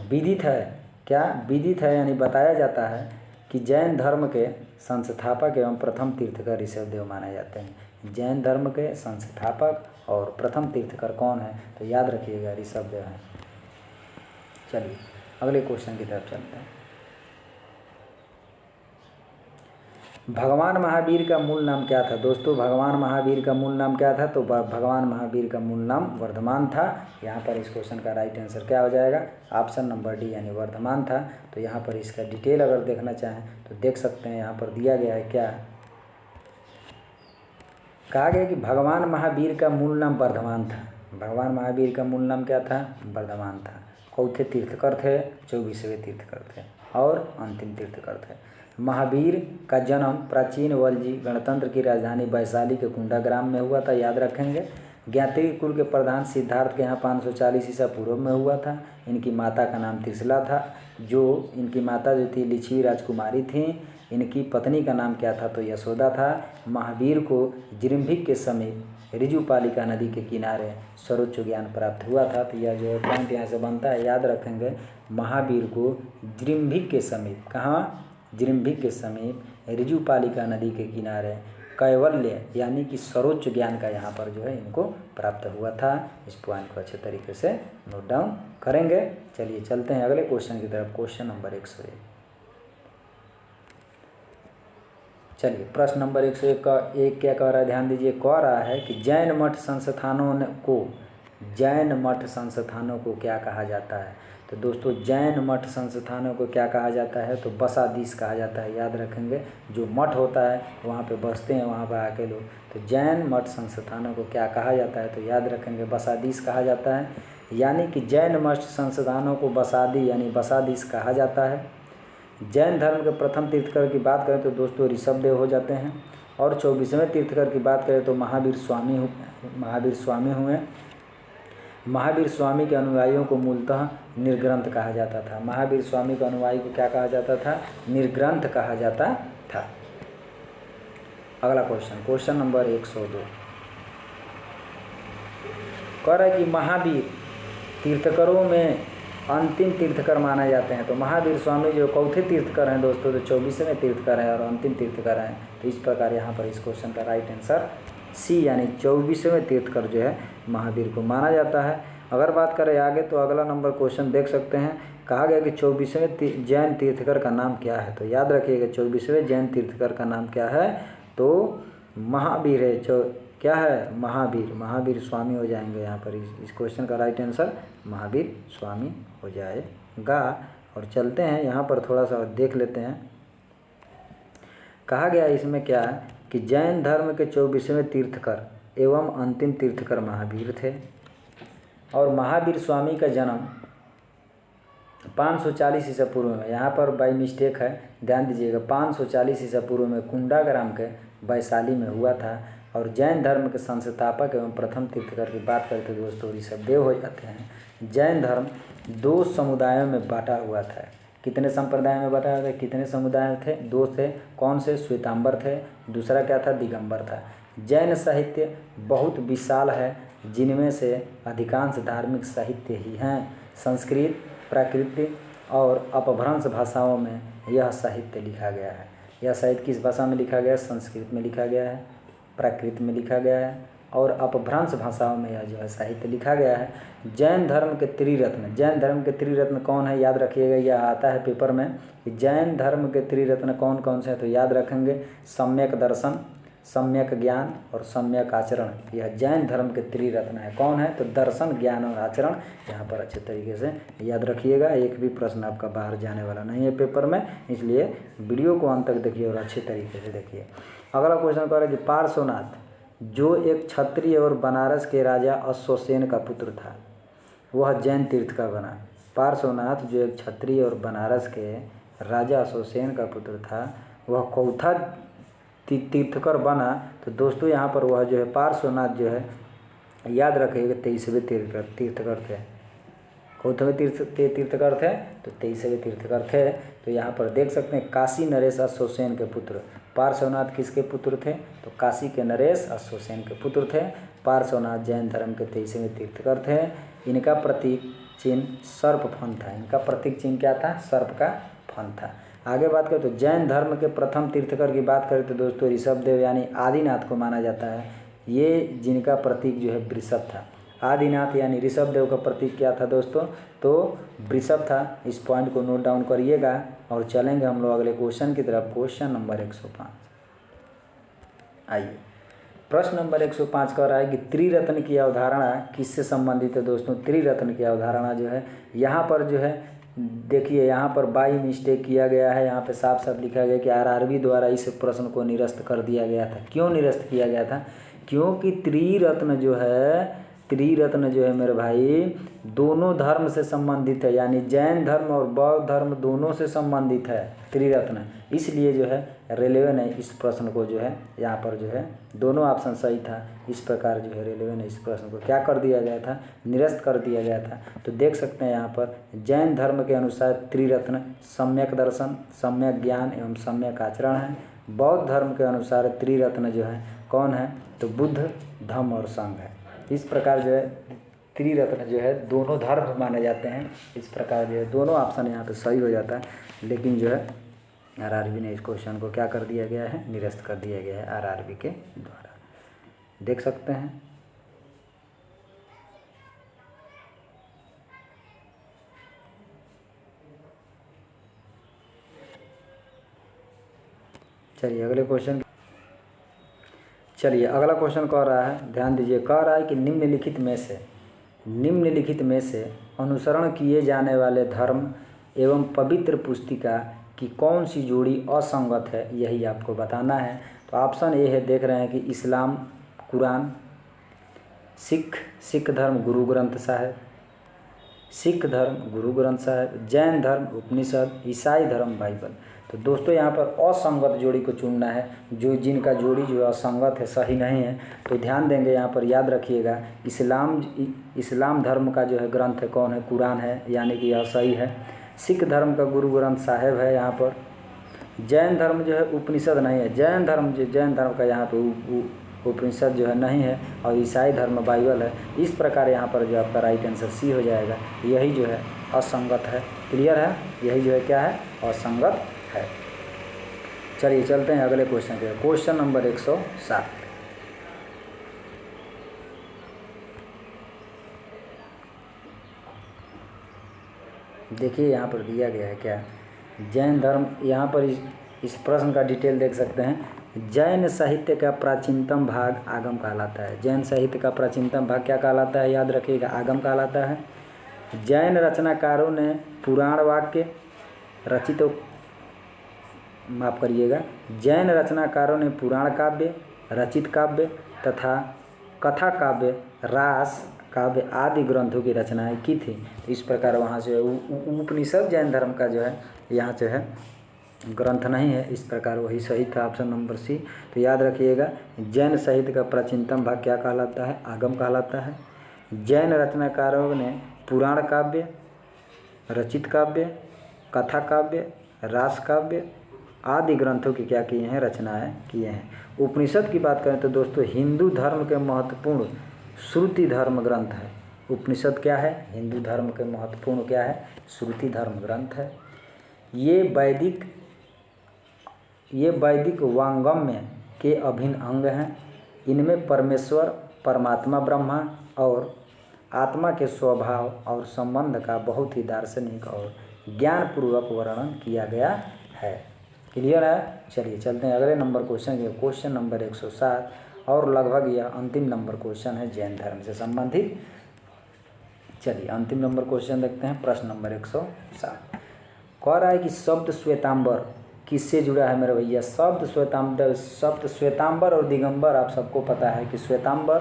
विदित है क्या? विदित है यानी बताया जाता है कि जैन धर्म के संस्थापक एवं प्रथम तीर्थकर ऋषभदेव माने जाते हैं। जैन धर्म के संस्थापक और प्रथम तीर्थकर कौन है? तो याद रखिएगा ऋषभदेव हैं। चलिए अगले क्वेश्चन की तरफ चलते हैं। भगवान महावीर का मूल नाम क्या था? दोस्तों भगवान महावीर का मूल नाम क्या था? तो भगवान महावीर का मूल नाम वर्धमान था। यहाँ पर इस क्वेश्चन का राइट आंसर क्या हो जाएगा? ऑप्शन नंबर डी यानी वर्धमान था। तो यहाँ पर इसका डिटेल अगर देखना चाहें तो देख सकते हैं। यहाँ पर दिया गया है क्या? कहा गया कि भगवान महावीर का मूल नाम वर्धमान था। भगवान महावीर का मूल नाम क्या था? वर्धमान था। चौथे तीर्थकर थे, 24वें तीर्थकर थे और अंतिम तीर्थकर थे। महावीर का जन्म प्राचीन वल्जी गणतंत्र की राजधानी वैशाली के कुंडाग्राम में हुआ था। याद रखेंगे। ज्ञात्री कुल के प्रधान सिद्धार्थ के यहाँ 540 ईसा पूर्व में हुआ था। इनकी माता का नाम त्रिशला था। जो इनकी माता जो थी लक्ष्मी राजकुमारी थी। इनकी पत्नी का नाम क्या था? तो यशोदा था। महावीर को जिरंभिक के समीप ऋजुपालिका नदी के किनारे सर्वोच्च ज्ञान प्राप्त हुआ था। तो यह जो है पॉइंट यहाँ से बनता है, याद रखेंगे। महावीर को जिरंभिक के समीप, कहाँ? जिरंभिक के समीप ऋजुपालिका नदी के किनारे कैवल्य यानी कि सर्वोच्च ज्ञान का यहाँ पर जो है इनको प्राप्त हुआ था। इस पॉइंट को अच्छे तरीके से नोट डाउन करेंगे। चलिए चलते हैं अगले क्वेश्चन की तरफ। Question number 101। चलिए प्रश्न नंबर 101 का एक क्या कह रहा है? ध्यान दीजिए। कह रहा है कि जैन मठ संस्थानों को क्या कहा जाता है? तो दोस्तों जैन मठ संस्थानों को क्या कहा जाता है? तो बसादीस कहा जाता है। याद रखेंगे। जो मठ होता है वहाँ पे बसते हैं, वहाँ पे आके लोग। तो जैन मठ संस्थानों को क्या कहा जाता है? तो याद रखेंगे बसादीस कहा जाता है। यानी कि जैन मठ संस्थानों को बसादी यानी बसादीस कहा जाता है। जैन धर्म के प्रथम तीर्थकर की बात करें तो दोस्तों ऋषभदेव हो जाते हैं और 24वें तीर्थकर की बात करें तो महावीर स्वामी हुए। महावीर स्वामी के अनुयायियों को मूलतः निर्ग्रंथ कहा जाता था। महावीर स्वामी के अनुयायी को क्या कहा जाता था? निर्ग्रंथ कहा जाता था। अगला क्वेश्चन, क्वेश्चन नंबर 102 कह रहा है कि महावीर तीर्थकरों में अंतिम तीर्थकर माने जाते हैं। तो महावीर स्वामी जो चौथे तीर्थकर हैं दोस्तों, तो 24वें तीर्थकर हैं और अंतिम तीर्थकर हैं। तो इस प्रकार यहाँ पर इस क्वेश्चन का राइट आंसर सी यानी 24वें तीर्थकर जो है महावीर को माना जाता है। अगर बात करें आगे तो अगला नंबर क्वेश्चन देख सकते हैं। कहा गया कि 24वें जैन तीर्थकर का नाम क्या है। तो याद रखिएगा 24वें जैन तीर्थकर का नाम क्या है, तो महावीर है। क्या है, महावीर। महावीर स्वामी हो जाएंगे यहाँ पर। इस क्वेश्चन का राइट आंसर महावीर स्वामी हो जाएगा। और चलते हैं यहाँ पर थोड़ा सा देख लेते हैं। कहा गया इसमें क्या है कि जैन धर्म के 24वें तीर्थकर एवं अंतिम तीर्थकर महावीर थे। और महावीर स्वामी का जन्म 540 ईसा पूर्व में, यहाँ पर बाई मिस्टेक है, ध्यान दीजिएगा, 540 ईसा पूर्व में कुंडा ग्राम के वैशाली में हुआ था। और जैन धर्म के संस्थापक एवं प्रथम तीर्थकर की बात करते दोस्तों ऋषभदेव हो जाते हैं। जैन धर्म 2 समुदायों में बांटा हुआ था। कितने संप्रदाय में बांटा हुआ था, कितने समुदाय थे, 2 थे। कौन से, श्वेतांबर थे, दूसरा क्या था, दिगंबर था। जैन साहित्य बहुत विशाल है, जिनमें से अधिकांश धार्मिक साहित्य ही हैं। संस्कृत, प्राकृत और अपभ्रंश भाषाओं में यह साहित्य लिखा गया है। यह साहित्य किस भाषा में लिखा गया है, संस्कृत में लिखा गया है, प्राकृत में लिखा गया है और अपभ्रंश भाषाओं में यह जो है साहित्य लिखा गया है। जैन धर्म के त्रिरत्न, जैन धर्म के त्रिरत्न कौन है, याद रखिएगा, यह आता है पेपर में कि जैन धर्म के त्रिरत्न कौन कौन से हैं। तो याद रखेंगे सम्यक दर्शन, सम्यक ज्ञान और सम्यक आचरण। यह जैन धर्म के त्रिरत्न है। कौन है, तो दर्शन, ज्ञान और आचरण। यहाँ पर अच्छे तरीके से याद रखिएगा। एक भी प्रश्न आपका बाहर जाने वाला नहीं है पेपर में, इसलिए वीडियो को अंत तक देखिए और अच्छे तरीके से देखिए। अगला क्वेश्चन कह रहा है कि पार्श्वनाथ जो एक क्षत्रिय और बनारस के राजा अश्वसेन का पुत्र था, वह जैन तीर्थ का बना। पार्श्वनाथ जो एक क्षत्रिय और बनारस के राजा अश्वसेन का पुत्र था, वह चौथा तीर्थकर बना। तो दोस्तों यहाँ पर वह जो है पार्श्वनाथ जो है, याद रखिएगा 23वें तीर्थकर थे। चौथवें तीर्थकर थे, तो 23वें तीर्थकर थे। तो यहाँ पर देख सकते हैं काशी नरेश अश्वसेन के पुत्र। पार्श्वनाथ किसके पुत्र थे, तो काशी के नरेश अश्वसेन के पुत्र थे। पार्श्वनाथ जैन धर्म के 23वें तीर्थकर थे। इनका प्रतीक चिन्ह सर्प फन था। इनका प्रतीक चिन्ह क्या था, सर्प का फन था। आगे बात करें तो जैन धर्म के प्रथम तीर्थकर की बात करें तो दोस्तों ऋषभदेव यानी आदिनाथ को माना जाता है। ये जिनका प्रतीक जो है वृषभ था। आदिनाथ यानी ऋषभदेव का प्रतीक क्या था दोस्तों, तो वृषभ था। इस पॉइंट को नोट डाउन करिएगा और चलेंगे हम लोग अगले क्वेश्चन की तरफ। Question number 105। आइए, प्रश्न नंबर 105 कह रहा है कि त्रिरत्न की अवधारणा किससे संबंधित है दोस्तों। त्रिरत्न की अवधारणा जो है यहाँ पर जो है देखिए, यहाँ पर बाई मिस्टेक किया गया है। यहाँ पे साफ साफ लिखा गया कि आरआरबी द्वारा इस प्रश्न को निरस्त कर दिया गया था। क्यों निरस्त किया गया था, क्योंकि त्रिरत्न जो है मेरे भाई दोनों धर्म से संबंधित है, यानी जैन धर्म और बौद्ध धर्म दोनों से संबंधित है त्रिरत्न। इसलिए जो है रेलवे ने इस प्रश्न को जो है यहाँ पर जो है दोनों ऑप्शन सही था। इस प्रकार जो है रेलवे ने इस प्रश्न को क्या कर दिया गया था, निरस्त कर दिया गया था। तो देख सकते हैं यहाँ पर जैन धर्म के अनुसार त्रिरत्न सम्यक दर्शन, सम्यक ज्ञान एवं सम्यक आचरण है। बौद्ध धर्म के अनुसार त्रिरत्न जो है कौन है, तो बुद्ध, धम्म और संघ है। इस प्रकार जो है त्रिरत्न जो है दोनों धर्म माने जाते हैं। इस प्रकार जो है दोनों ऑप्शन यहाँ पे सही हो जाता है, लेकिन जो है आरआरबी ने इस क्वेश्चन को क्या कर दिया गया है, निरस्त कर दिया गया है आरआरबी के द्वारा। देख सकते हैं। चलिए अगला क्वेश्चन कह रहा है, ध्यान दीजिए, कह रहा है कि निम्नलिखित में से अनुसरण किए जाने वाले धर्म एवं पवित्र पुस्तिका की कौन सी जोड़ी असंगत है, यही आपको बताना है। तो ऑप्शन ए है, देख रहे हैं कि इस्लाम कुरान, सिख धर्म गुरु ग्रंथ साहिब, जैन धर्म उपनिषद, ईसाई धर्म बाइबल। तो दोस्तों यहाँ पर असंगत जोड़ी को चुनना है, जिनका जोड़ी जो असंगत है, सही नहीं है। तो ध्यान देंगे यहाँ पर, याद रखिएगा इस्लाम धर्म का जो है ग्रंथ है कौन है, कुरान है, यानी कि यह सही है। सिख धर्म का गुरु ग्रंथ साहिब है यहाँ पर। जैन धर्म जो है उपनिषद नहीं है, जैन धर्म का यहाँ पर उपनिषद जो है नहीं है, और ईसाई धर्म बाइबल है। इस प्रकार यहाँ पर जो आपका राइट आंसर सी हो जाएगा। यही जो है असंगत है। क्लियर है, यही जो है क्या है, असंगत है। चलिए चलते हैं अगले क्वेश्चन पे। Question number 107। देखिए यहाँ पर दिया गया है क्या, जैन धर्म, यहाँ पर इस प्रश्न का डिटेल देख सकते हैं। जैन साहित्य का प्राचीनतम भाग आगम कहलाता है। जैन साहित्य का प्राचीनतम भाग क्या कहलाता है, याद रखिएगा, आगम कहलाता है। जैन रचनाकारों ने पुराण वाक्य रचित, माफ करिएगा, जैन रचनाकारों ने पुराण काव्य, रचित काव्य तथा कथा काव्य, रास काव्य आदि ग्रंथों की रचनाएं की थी। इस प्रकार वहाँ से उपनिषद जैन धर्म का जो है यहाँ जो है ग्रंथ नहीं है, इस प्रकार वही सही था, ऑप्शन नंबर सी। तो याद रखिएगा, जैन साहित्य का प्राचीनतम भाग क्या कहलाता है, आगम कहलाता है। जैन रचनाकारों ने पुराण काव्य, रचित काव्य, कथा काव्य, रास काव्य आदि ग्रंथों की क्या किए हैं, रचनाएं किए हैं। उपनिषद की बात करें तो दोस्तों हिंदू धर्म के महत्वपूर्ण श्रुति धर्म ग्रंथ है। उपनिषद क्या है, हिंदू धर्म के महत्वपूर्ण क्या है, श्रुति धर्म ग्रंथ है। ये वैदिक वांगम्य के अभिन्न अंग हैं। इनमें परमेश्वर, परमात्मा, ब्रह्मा और आत्मा के स्वभाव और संबंध का बहुत ही दार्शनिक और ज्ञानपूर्वक वर्णन किया गया है। क्लियर है। चलिए चलते हैं अगले नंबर क्वेश्चन के, क्वेश्चन नंबर 107, और लगभग यह अंतिम नंबर क्वेश्चन है जैन धर्म से संबंधित। चलिए अंतिम नंबर क्वेश्चन देखते हैं, प्रश्न नंबर 107 कह रहा है कि शब्द श्वेतांबर किससे जुड़ा है मेरे भैया। शब्द श्वेतांबर और दिगंबर, आप सबको पता है कि श्वेतांबर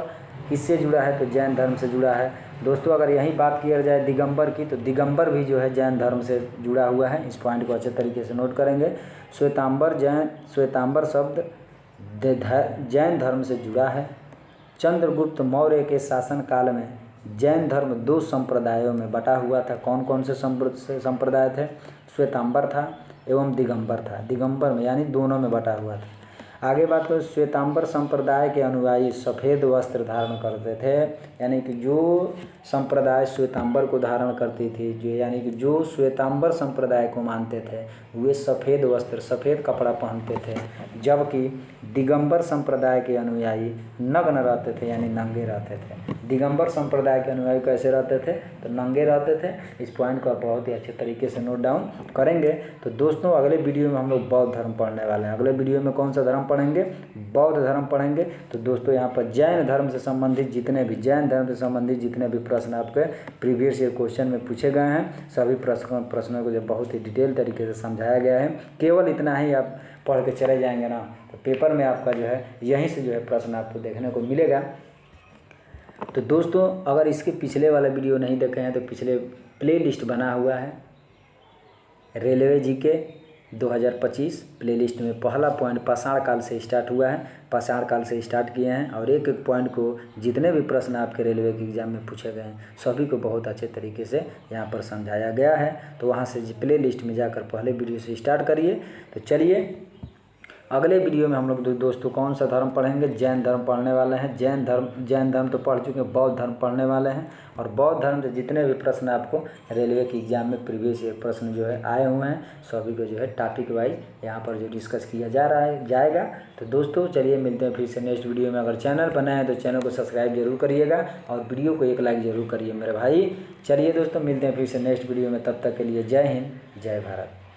किससे जुड़ा है, तो जैन धर्म से जुड़ा है। दोस्तों अगर यही बात किया जाए दिगंबर की, तो दिगंबर भी जो है जैन धर्म से जुड़ा हुआ है। इस पॉइंट को अच्छे तरीके से नोट करेंगे। श्वेतांबर शब्द जैन धर्म से जुड़ा है। चंद्रगुप्त मौर्य के शासनकाल में जैन धर्म 2 संप्रदायों में बटा हुआ था। कौन कौन से संप्रदाय थे, श्वेतांबर था एवं दिगंबर था। दिगंबर में यानी दोनों में बटा हुआ था। आगे बात करें, श्वेतांबर संप्रदाय के अनुयायी सफ़ेद वस्त्र धारण करते थे, यानी कि जो संप्रदाय श्वेतांबर को धारण करती थी, जो यानी कि जो श्वेतांबर संप्रदाय को मानते थे, वे सफ़ेद वस्त्र, सफ़ेद कपड़ा पहनते थे, जबकि दिगंबर संप्रदाय के अनुयायी नग्न रहते थे, यानी नंगे रहते थे। दिगंबर संप्रदाय के अनुयायी कैसे रहते थे, तो नंगे रहते थे। इस पॉइंट को आप बहुत ही अच्छे तरीके से नोट डाउन करेंगे। तो दोस्तों अगले वीडियो में हम लोग बौद्ध धर्म पढ़ने वाले हैं। अगले वीडियो में कौन सा धर्म पढ़ेंगे, बौद्ध धर्म पढ़ेंगे। तो दोस्तों यहाँ पर जैन धर्म से संबंधित जितने भी प्रश्न आपके प्रीवियस ईयर क्वेश्चन में पूछे गए हैं, सभी प्रश्नों को जो बहुत ही डिटेल तरीके से समझाया गया है। केवल इतना ही आप पढ़ के चले जाएंगे ना, तो पेपर में आपका जो है यहीं से जो है प्रश्न आपको देखने को मिलेगा। तो दोस्तों अगर इसके पिछले वाला वीडियो नहीं देखे हैं तो पिछले प्ले लिस्ट बना हुआ है, रेलवे जीके 2025 प्लेलिस्ट में पहला पॉइंट पाषाण काल से स्टार्ट हुआ है, पाषाण काल से स्टार्ट किए हैं, और एक एक पॉइंट को जितने भी प्रश्न आपके रेलवे के एग्जाम में पूछे गए हैं सभी को बहुत अच्छे तरीके से यहाँ पर समझाया गया है। तो वहाँ से प्ले लिस्ट में जाकर पहले वीडियो से स्टार्ट करिए। तो चलिए अगले वीडियो में हम लोग दोस्तों कौन सा धर्म पढ़ेंगे, जैन धर्म पढ़ने वाले हैं। जैन धर्म तो पढ़ चुके हैं, बौद्ध धर्म पढ़ने वाले हैं। और बौद्ध धर्म से जितने भी प्रश्न आपको रेलवे के एग्जाम में प्रीवियस ईयर प्रश्न जो है आए हुए हैं, सभी को जो है टॉपिक वाइज यहाँ पर जो डिस्कस किया जाएगा। तो दोस्तों चलिए मिलते हैं फिर से नेक्स्ट वीडियो में। अगर चैनल पर नए हैं तो चैनल को सब्सक्राइब जरूर करिएगा और वीडियो को एक लाइक जरूर करिए मेरे भाई। चलिए दोस्तों मिलते हैं फिर से नेक्स्ट वीडियो में, तब तक के लिए जय हिंद, जय भारत।